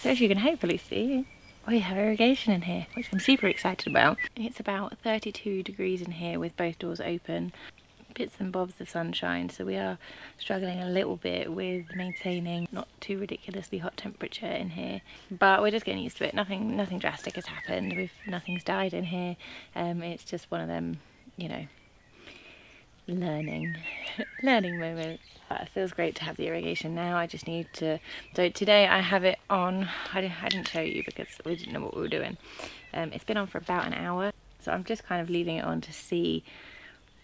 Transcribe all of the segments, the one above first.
So as you can hopefully see, we have irrigation in here, which I'm super excited about. It's about 32 degrees in here with both doors open. Bits and bobs of sunshine, so we are struggling a little bit with maintaining not too ridiculously hot temperature in here, but we're just getting used to it. Nothing drastic has happened. Nothing's died in here. It's just one of them, you know, learning moments. It feels great to have the irrigation now. I just need to, so today I have it on. I didn't show you because we didn't know what we were doing. It's been on for about an hour, so I'm just kind of leaving it on to see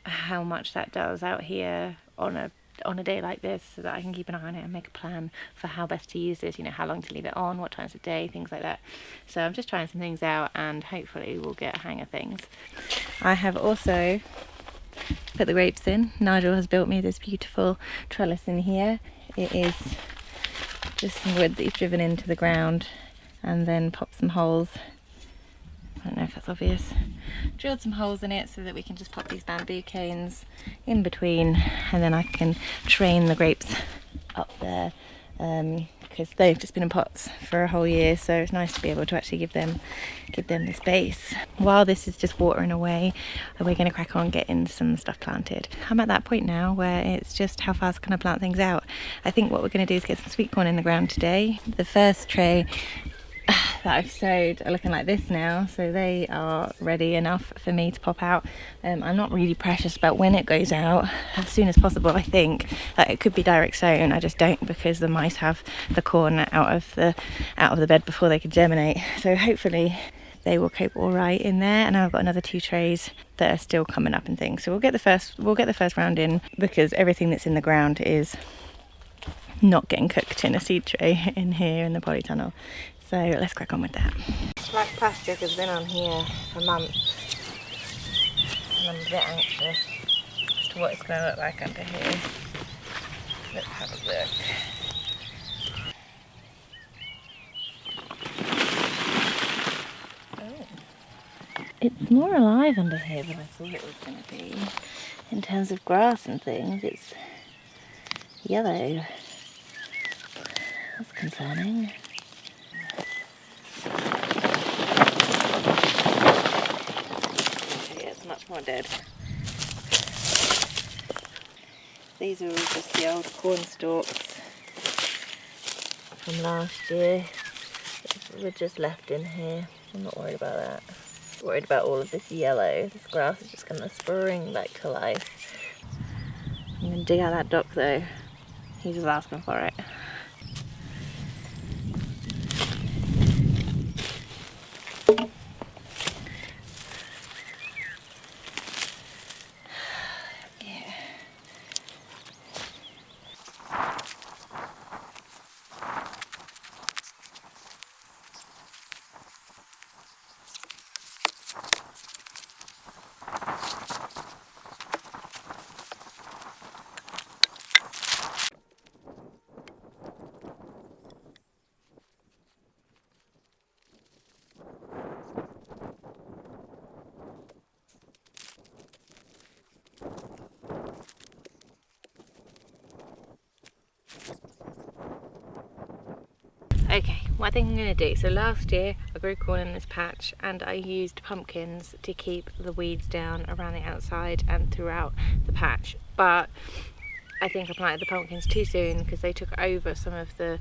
how much that does out here on a day like this, so that I can keep an eye on it and make a plan for how best to use this, you know, how long to leave it on, what times of day, things like that. So I'm just trying some things out and hopefully we'll get a hang of things. I have also put the grapes in. Nigel has built me this beautiful trellis in here. It is just some wood that he's driven into the ground and then popped some holes. I don't know if that's obvious. Drilled some holes in it so that we can just pop these bamboo canes in between, and then I can train the grapes up there, because they've just been in pots for a whole year, so it's nice to be able to actually give them the space. While this is just watering away, we're going to crack on getting some stuff planted. I'm at that point now where it's just how fast can I plant things out. I think what we're going to do is get some sweet corn in the ground today. The first tray that I've sowed are looking like this now, so they are ready enough for me to pop out. I'm not really precious about when it goes out, as soon as possible. I think it could be direct sown, I just don't, because the mice have the corn out of the bed before they could germinate, so hopefully they will cope all right in there. And I've got another 2 trays that are still coming up and things, so we'll get the first round in, because everything that's in the ground is not getting cooked in a seed tray in here in the polytunnel. So let's crack on with that. Black plastic has been on here for months, and I'm a bit anxious as to what it's going to look like under here. Let's have a look. Oh. It's more alive under here than I thought it was going to be. In terms of grass and things, it's yellow. That's concerning. Much more dead. These are all just the old corn stalks from last year that were just left in here. I'm not worried about that. I'm worried about all of this yellow. This grass is just going to spring back to life. I'm going to dig out that dock though. He's just asking for it. Okay, what I think I'm going to do, so last year I grew corn in this patch and I used pumpkins to keep the weeds down around the outside and throughout the patch, but I think I planted the pumpkins too soon because they took over some of the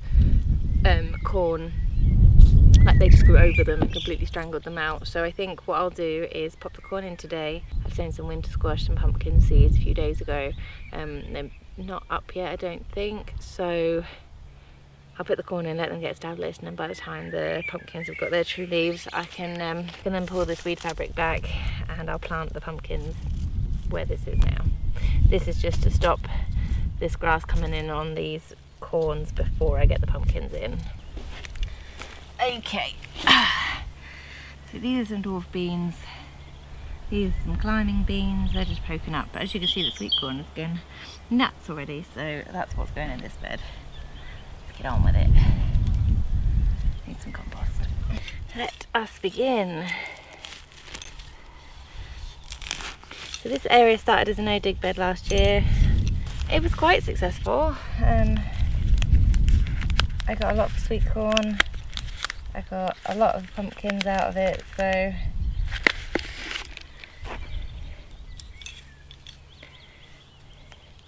corn, like they just grew over them and completely strangled them out. So I think what I'll do is pop the corn in today. I've sown some winter squash, some pumpkin seeds a few days ago. They're not up yet I don't think, so I'll put the corn in, let them get established, and then by the time the pumpkins have got their true leaves, I can then pull this weed fabric back and I'll plant the pumpkins where this is now. This is just to stop this grass coming in on these corns before I get the pumpkins in. Okay, so these are some dwarf beans. These are some climbing beans, they're just poking up, but as you can see the sweet corn is going nuts already, so that's what's going in this bed. Get on with it. Need some compost. Let us begin. So this area started as a no-dig bed last year. It was quite successful. I got a lot of sweet corn. I got a lot of pumpkins out of it, so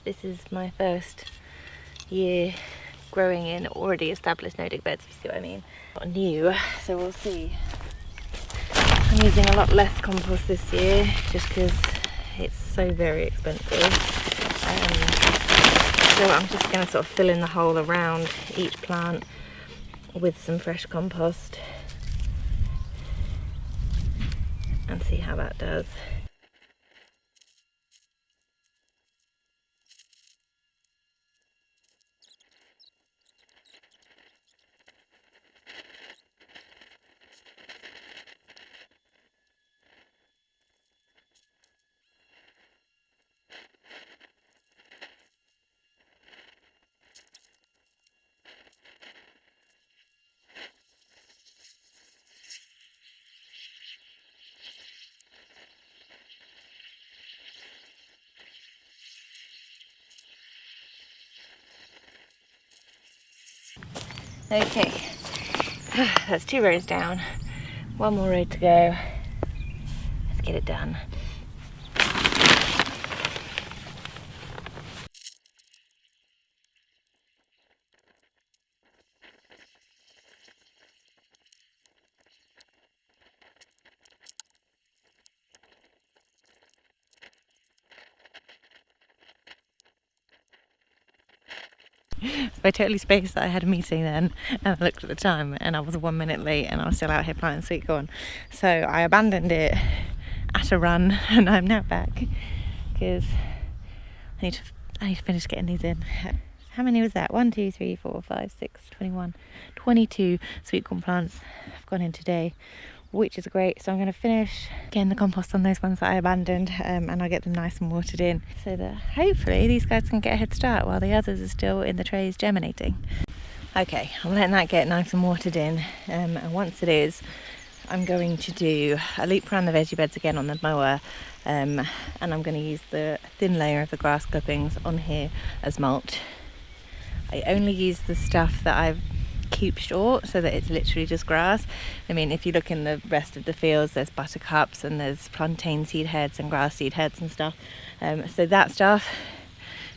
this is my first year growing in already established no-dig beds, if you see what I mean. Not new, so we'll see. I'm using a lot less compost this year just because it's so very expensive. So I'm just going to sort of fill in the hole around each plant with some fresh compost and see how that does. Okay, that's 2 rows down, 1 more row to go. Let's get it done. So I totally spaced that I had a meeting then, and I looked at the time and I was 1 minute late and I was still out here planting sweetcorn. So I abandoned it at a run and I'm now back because I need to finish getting these in. How many was that? 1, 2, 3, 4, 5, 6, 21, 22 sweetcorn plants have gone in today, which is great. So I'm going to finish getting the compost on those ones that I abandoned, and I'll get them nice and watered in so that hopefully these guys can get a head start while the others are still in the trays germinating. Okay, I'm letting that get nice and watered in, and once it is, I'm going to do a loop around the veggie beds again on the mower, and I'm going to use the thin layer of the grass clippings on here as mulch. I only use the stuff that I've keep short so that it's literally just grass. I mean, if you look in the rest of the fields, there's buttercups and there's plantain seed heads and grass seed heads and stuff, so that stuff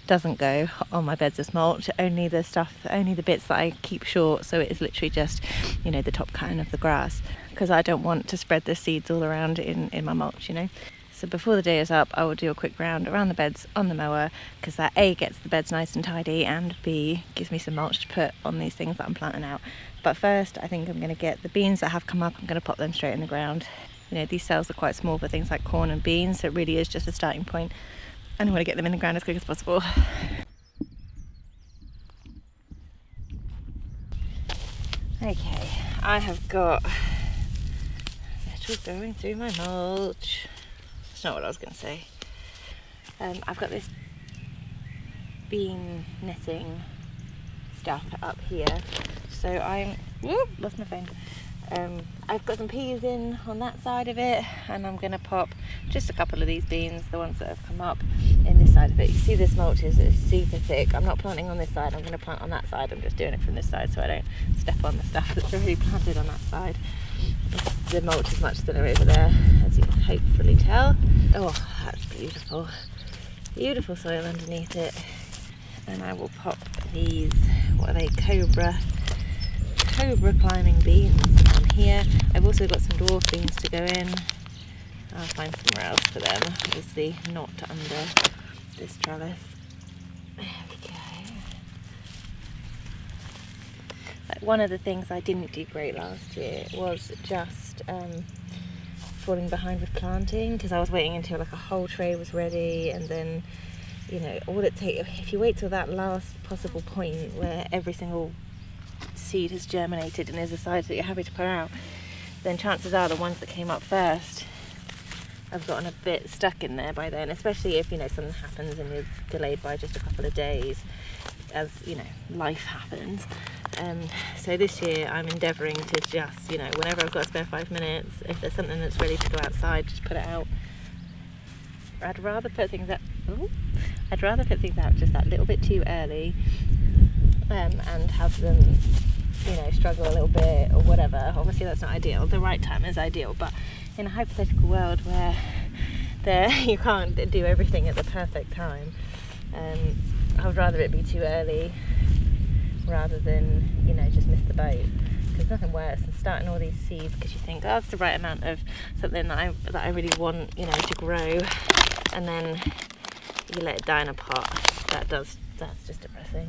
doesn't go on my beds as mulch. Only the bits that I keep short, so it's literally just, you know, the top cutting of the grass, because I don't want to spread the seeds all around in my mulch, you know. So before the day is up, I will do a quick round around the beds on the mower, because that A, gets the beds nice and tidy, and B, gives me some mulch to put on these things that I'm planting out. But first, I think I'm going to get the beans that have come up, I'm going to pop them straight in the ground. You know, these cells are quite small for things like corn and beans, so it really is just a starting point, and I want to get them in the ground as quick as possible. Okay, I have got vegetables growing through my mulch. That's not what I was going to say. I've got this bean netting stuff up here, so lost my phone. I've got some peas in on that side of it, and I'm going to pop just a couple of these beans, the ones that have come up, in this side of it. You see this mulch is super thick. I'm not planting on this side, I'm going to plant on that side. I'm just doing it from this side so I don't step on the stuff that's already planted on that side. The mulch is much thinner over there, as you can hopefully tell. Oh, that's beautiful. Beautiful soil underneath it. And I will pop these, what are they, cobra climbing beans on here. I've also got some dwarf beans to go in. I'll find somewhere else for them, obviously not under this trellis. There we go. Like, one of the things I didn't do great last year was just falling behind with planting, because I was waiting until like a whole tray was ready, and then, you know, all it takes, if you wait till that last possible point where every single seed has germinated and is a size that you're happy to put out, then chances are the ones that came up first have gotten a bit stuck in there by then, especially if, you know, something happens and you're delayed by just a couple of days, as you know, life happens. So this year I'm endeavouring to just, you know, whenever I've got a spare 5 minutes, if there's something that's ready to go outside, just put it out. I'd rather put things out just that little bit too early, and have them you know, struggle a little bit or whatever. Obviously that's not ideal. The right time is ideal, but in a hypothetical world where you can't do everything at the perfect time, I would rather it be too early rather than, you know, just miss the boat. There's nothing worse than starting all these seeds because you think, oh, that's the right amount of something that I really want, you know, to grow, and then you let it die in a pot. That's just depressing.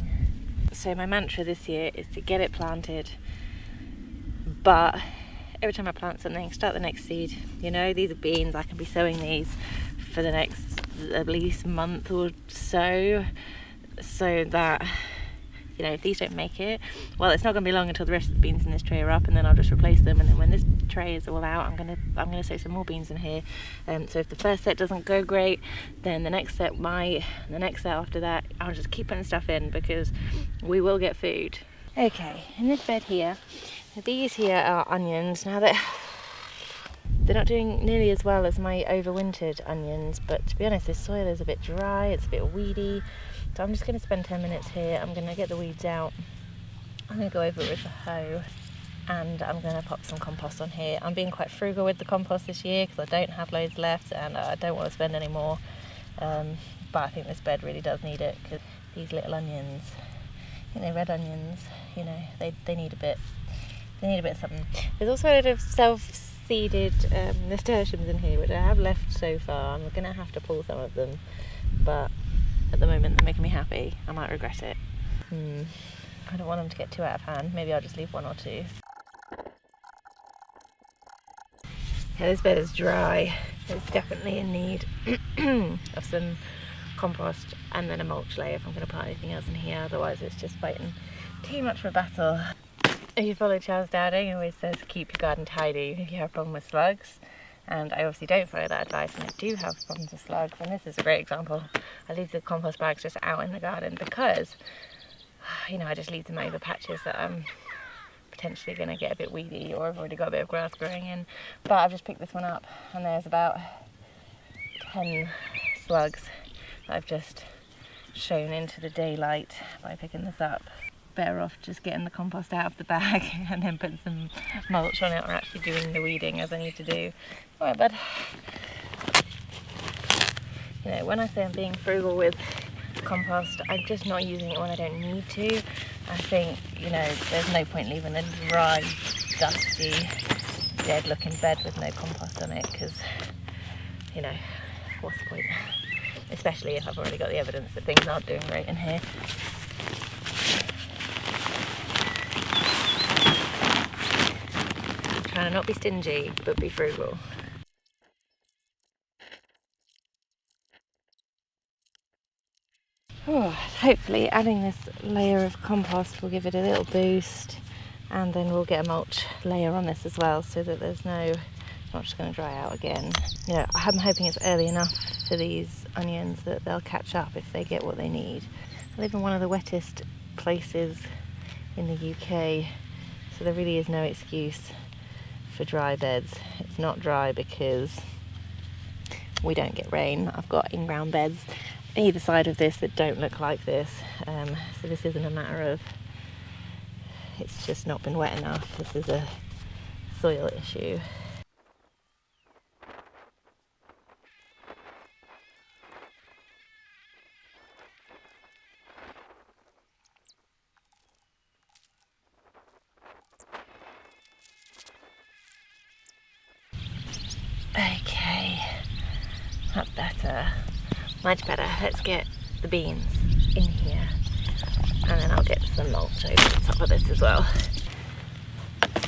So my mantra this year is to get it planted, but every time I plant something, start the next seed. You know, these are beans. I can be sowing these for the next at least month or so that, you know, if these don't make it, well, it's not going to be long until the rest of the beans in this tray are up, and then I'll just replace them. And then when this tray is all out, I'm gonna sow some more beans in here. So if the first set doesn't go great, then the next set might. And the next set after that, I'll just keep putting stuff in because we will get food. Okay, in this bed here, these here are onions. Now they're not doing nearly as well as my overwintered onions, but to be honest, this soil is a bit dry. It's a bit weedy. So I'm just going to spend 10 minutes here. I'm going to get the weeds out. I'm going to go over it with a hoe, and I'm going to pop some compost on here. I'm being quite frugal with the compost this year because I don't have loads left and I don't want to spend any more. But I think this bed really does need it because these little onions, I think they're red onions, you know, they need a bit. They need a bit of something. There's also a lot of self-seeded nasturtiums in here, which I have left so far. I'm going to have to pull some of them, but at the moment they're making me happy. I might regret it. I don't want them to get too out of hand. Maybe I'll just leave one or two. Yeah, this bed is dry. It's definitely in need of some compost and then a mulch layer if I'm going to put anything else in here. Otherwise it's just fighting too much of a battle. If you follow Charles Dowding, he always says keep your garden tidy if you have a problem with slugs. And I obviously don't follow that advice, and I do have problems with slugs, and this is a great example. I leave the compost bags just out in the garden because, you know, I just leave them over patches that I'm potentially going to get a bit weedy, or I've already got a bit of grass growing in. But I've just picked this one up, and there's about 10 slugs that I've just shown into the daylight by picking this up. Better off just getting the compost out of the bag and then putting some mulch on it, or actually doing the weeding as I need to do. Alright, bud. You know, when I say I'm being frugal with compost, I'm just not using it when I don't need to. I think, you know, there's no point leaving a dry, dusty, dead looking bed with no compost on it, because, you know, what's the point? Especially if I've already got the evidence that things aren't doing great in here. Trying to not be stingy, but be frugal. Oh, hopefully adding this layer of compost will give it a little boost, and then we'll get a mulch layer on this as well, so that there's it's not just going to dry out again. You know, I'm hoping it's early enough for these onions that they'll catch up if they get what they need. I live in one of the wettest places in the UK, so there really is no excuse for dry beds. It's not dry because we don't get rain. I've got in-ground beds either side of this that don't look like this, so this isn't a matter of it's just not been wet enough. This is a soil issue. Okay, that's better, much better. Let's get the beans in here, and then I'll get some mulch over the top of this as well.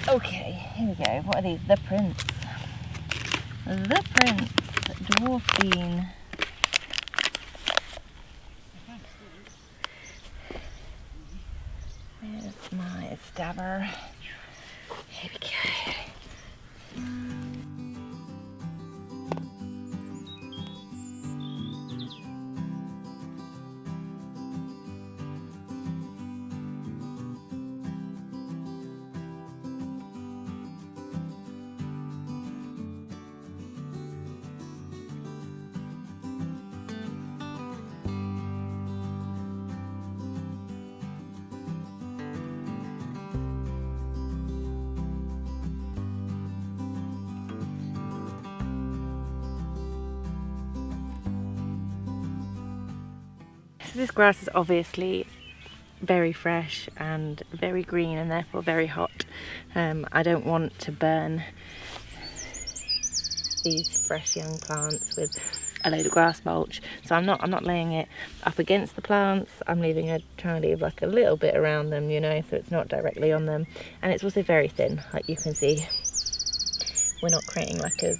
Okay, here we go. What are these? The Prince. The Prince dwarf bean. There's my stabber. Here we go. So this grass is obviously very fresh and very green and therefore very hot. I don't want to burn these fresh young plants with a load of grass mulch, so I'm not laying it up against the plants. I'm trying to leave like a little bit around them, you know, so it's not directly on them, and it's also very thin, like you can see. We're not creating like a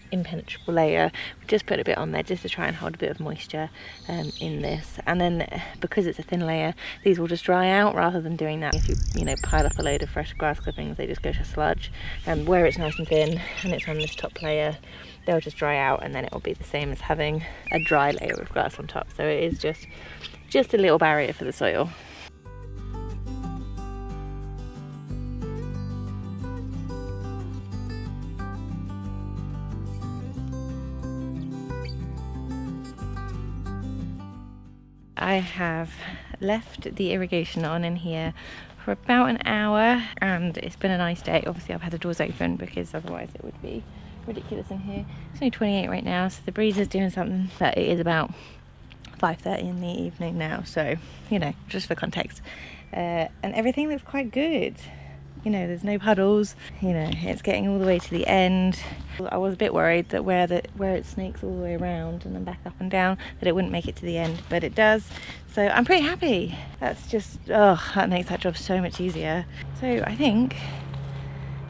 impenetrable layer. We just put a bit on there just to try and hold a bit of moisture in this, and then because it's a thin layer, these will just dry out rather than doing that. If you know, pile up a load of fresh grass clippings, they just go to sludge, and where it's nice and thin and it's on this top layer, they'll just dry out, and then it will be the same as having a dry layer of grass on top. So it is just a little barrier for the soil. I have left the irrigation on in here for about an hour, and it's been a nice day. Obviously I've had the doors open because otherwise it would be ridiculous in here. It's only 28 right now, so the breeze is doing something, but it is about 5:30 in the evening now, so you know, just for context. And everything looks quite good. You know, there's no puddles, you know, it's getting all the way to the end. I was a bit worried that where it snakes all the way around and then back up and down, that it wouldn't make it to the end, but it does. So I'm pretty happy. That's just, that makes that job so much easier. So I think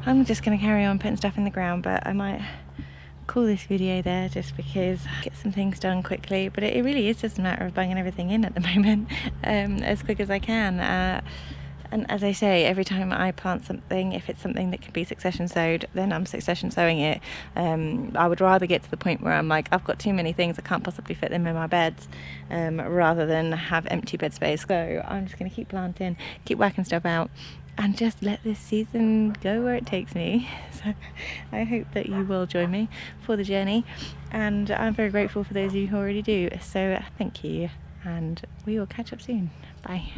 I'm just going to carry on putting stuff in the ground, but I might call this video there just because I get some things done quickly. But it really is just a matter of banging everything in at the moment as quick as I can. And as I say, every time I plant something, if it's something that can be succession sowed, then I'm succession sowing it. I would rather get to the point where I'm like, I've got too many things, I can't possibly fit them in my beds, rather than have empty bed space. So I'm just going to keep planting, keep whacking stuff out, and just let this season go where it takes me. So I hope that you will join me for the journey, and I'm very grateful for those of you who already do. So thank you, and we will catch up soon. Bye.